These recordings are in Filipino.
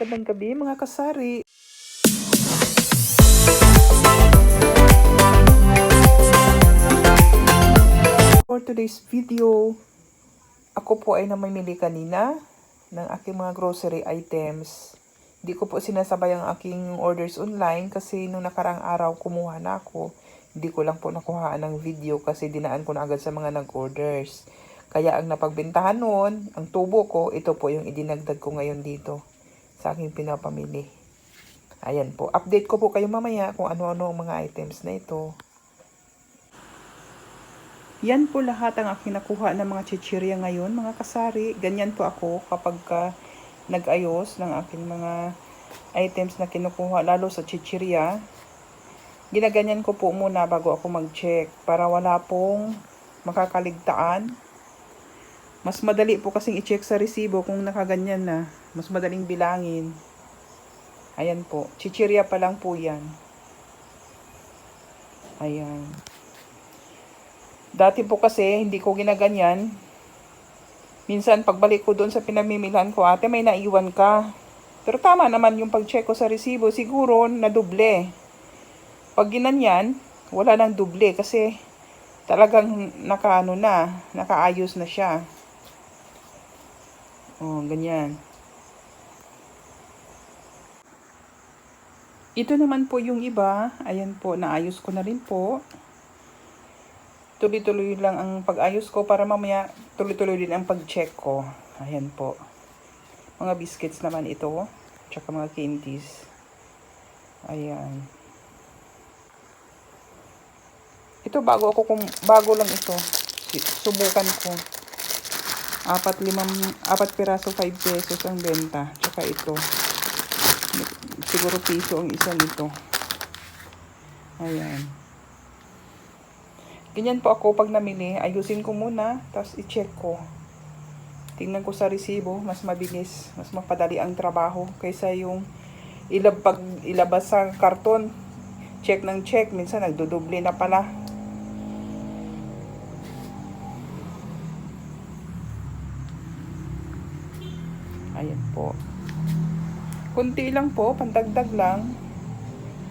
Magandang gabi mga kasari. For today's video, ako po ay namimili kanina ng aking mga grocery items. Hindi ko po sinasabay ang aking orders online kasi nung nakarang araw kumuha na ako. Hindi ko lang po nakuhaan ng video kasi dinaan ko na agad sa mga nag-orders. Kaya ang napagbentahan noon, ang tubo ko, ito po yung idinagdag ko ngayon dito sa aking pinapamili. Ayan po. Update ko po kayo mamaya kung ano-ano ang mga items na ito. Yan po lahat ang aking nakuha ng mga chichirya ngayon, mga kasari. Ganyan po ako kapag nag-ayos ng aking mga items na kinukuha, lalo sa chichirya. Ginaganyan ko po muna bago ako mag-check para wala pong makakaligtaan. Mas madali po kasing i-check sa resibo kung nakaganyan na. Mas madaling bilangin. Ayan po. Chichirya pa lang po yan. Ayan. Dati po kasi, hindi ko ginaganyan. Minsan, pagbalik ko doon sa pinamimilhan ko, ate, may naiwan ka. Pero tama naman yung pag-check ko sa resibo. Siguro, naduble. Pag ginanyan, wala nang duble kasi talagang nakaayos na siya. Oh, ganyan. Ito naman po yung iba. Ayan po, naayos ko na rin po. Tuloy-tuloy lang ang pag-ayos ko para mamaya tuloy-tuloy din ang pag-check ko. Ayan po. Mga biscuits naman ito. Tsaka mga candies. Ayan. Ito bago lang ito. Subukan ko. 4 piraso 5 pesos ang benta. Tsaka ito. Siguro piso ang isa nito. Ayan. Ganyan po ako pag namili. Ayusin ko muna. Tapos i-check ko. Tingnan ko sa resibo. Mas mabilis. Mas mapadali ang trabaho. Kaysa yung ilabas sa karton. Check ng check. Minsan nagduduble na pala. Ayan po. Kunti lang po, pandagdag lang.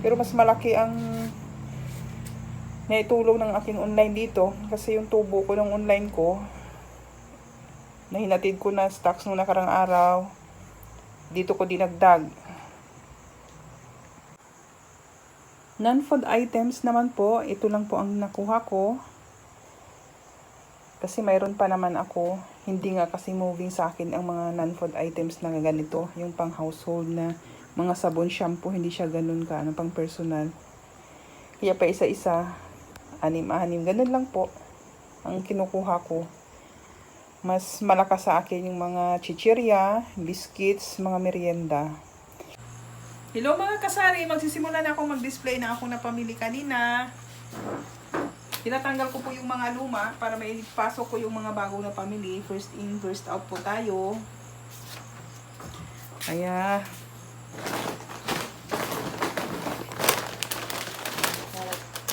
Pero mas malaki ang naitulong ng aking online dito. Kasi yung tubo ko ng online ko, nahinatid ko na stocks nung nakarang araw. Dito ko dinagdag. Non-food items naman po, ito lang po ang nakuha ko. Kasi mayroon pa naman ako. Hindi nga kasi moving sa akin ang mga non-food items na ganito. Yung pang household na mga sabon, shampoo, hindi siya ganun ka. Pang personal. Kaya pa isa-isa, 6, ganun lang po ang kinukuha ko. Mas malakas sa akin yung mga chichirya, biscuits, mga merienda. Hello mga kasari, magsisimula na akong mag-display na ako napamili kanina. Tinatanggal ko po yung mga luma para may pasok ko yung mga bago na pamili. First in, first out po tayo. Kaya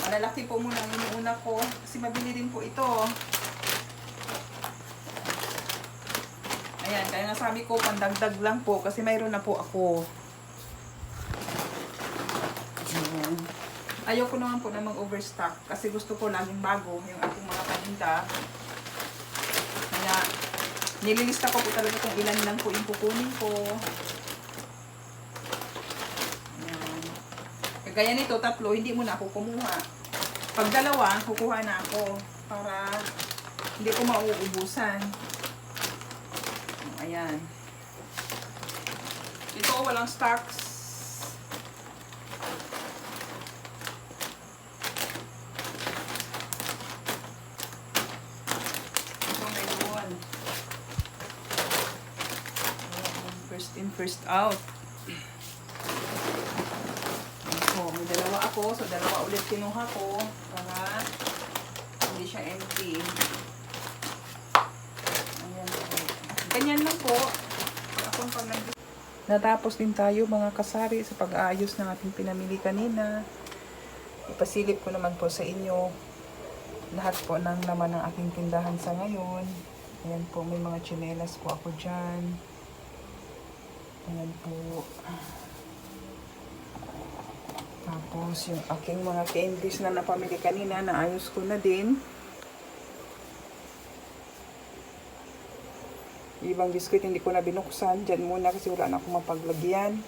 malalaki po muna ang inuuna ko kasi mabili din po ito. Ayan, kaya nga sabi ko pandagdag lang po kasi mayroon na po ako. Ayan. Ayaw ko naman po na mag-overstock kasi gusto ko laging bago yung aking mga paninda. Kaya nililista ko po talaga kung ilan lang po yung kukunin ko. Ayan. Kagaya nito, 3, hindi muna ako kumuha. Pag 2, kukuha na ako para hindi ko mauubusan. Ayan. Ito, walang stocks. First in, first out. So, may 2 ako. So, 2 ulit kinuha ko para hindi siya empty. Ayan. Ganyan lang po. Natapos din tayo mga kasari sa pag-aayos ng ating pinamili kanina. Ipasilip ko naman po sa inyo lahat po ng laman ng aking tindahan sa ngayon. Ayan po, may mga tsinelas po ako dyan. Ayan po. Tapos yung aking mga candies na napamili kanina, naayos ko na din. Ibang biskuit hindi ko na binuksan. Diyan muna kasi wala na akong mapaglagyan.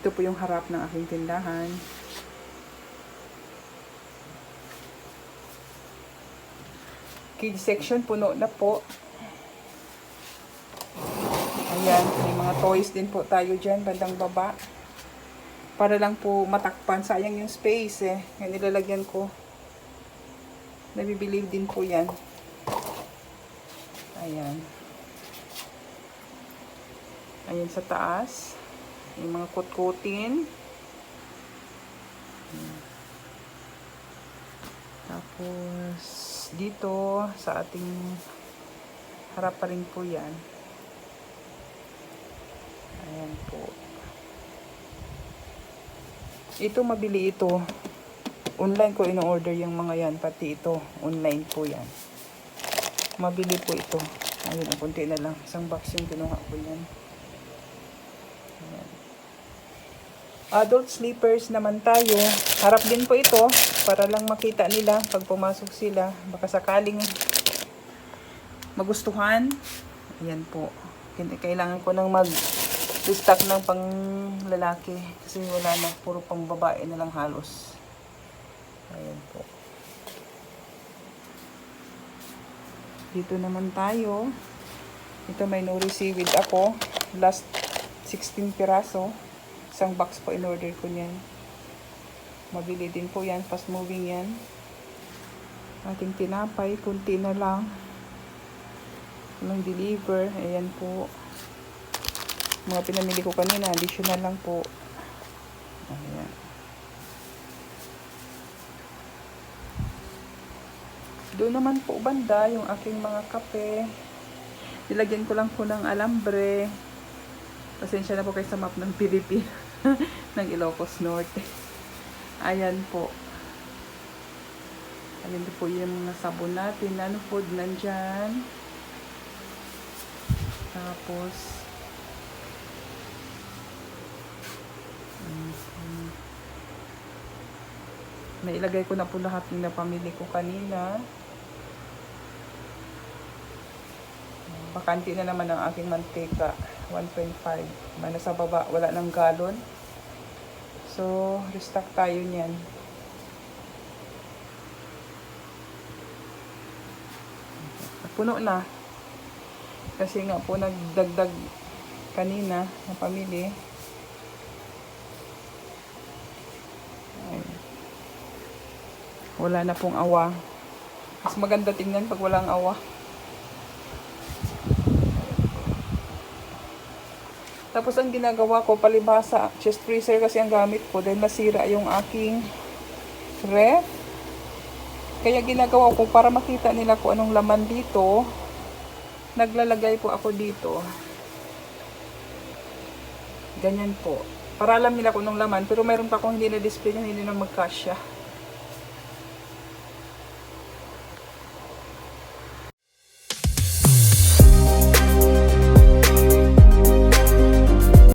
Ito po yung harap ng aking tindahan. Kids section puno na po. Ayan, may mga toys din po tayo dyan, bandang baba. Para lang po matakpan. Sayang yung space eh. Yan nilalagyan ko. Nabibilib din po yan. Ayan. Ayan sa taas. Yung mga kutkutin. Tapos, dito, sa ating harap pa rin po yan. Ayan po. Ito, mabili ito. Online ko in-order yung mga yan. Pati ito, online po yan. Mabili po ito. Ayun, ang kunti na lang. Isang box yung kinuha ko yan. Ayan. Adult slippers naman tayo. Harap din po ito. Para lang makita nila pag pumasok sila. Baka sakaling magustuhan. Ayan po. Kailangan ko nang mag-restock ng pang lalaki. Kasi wala na. Puro pang babae na lang halos. Ayan po. Dito naman tayo. Ito may no received ako. Last 16 piraso. Isang box po in-order ko niyan. Mabili din po yan. Fast moving yan. Ating tinapay. Kunti na lang. Walang deliver. Ayan po. Mga pinamili ko kanina. Additional lang po. Ayan. Doon naman po banda yung aking mga kape. Nilagyan ko lang po ng alambre. Pasensya na po kayo sa map ng Pilipinas. ng Ilocos Norte. Ayan po. Ayan po yung mga sabon natin. Nano food nandyan. Tapos nailagay ko na po lahat yung napamili ko kanina. Bakanti na naman ang aking mantika. 1.5. May nasa baba. Wala ng galon. So, restock tayo niyan. Puno na. Kasi nga po nagdagdag kanina na pamili. Wala na pong awa. Mas maganda tingnan pag walang awa. Tapos ang ginagawa ko, palibhasa, chest freezer kasi ang gamit ko dahil nasira yung aking ref. Kaya ginagawa ko para makita nila kung anong laman dito. Naglalagay po ako dito. Ganyan po. Para alam nila kung anong laman. Pero mayroon pa akong hindi na-display na hindi na magkasya.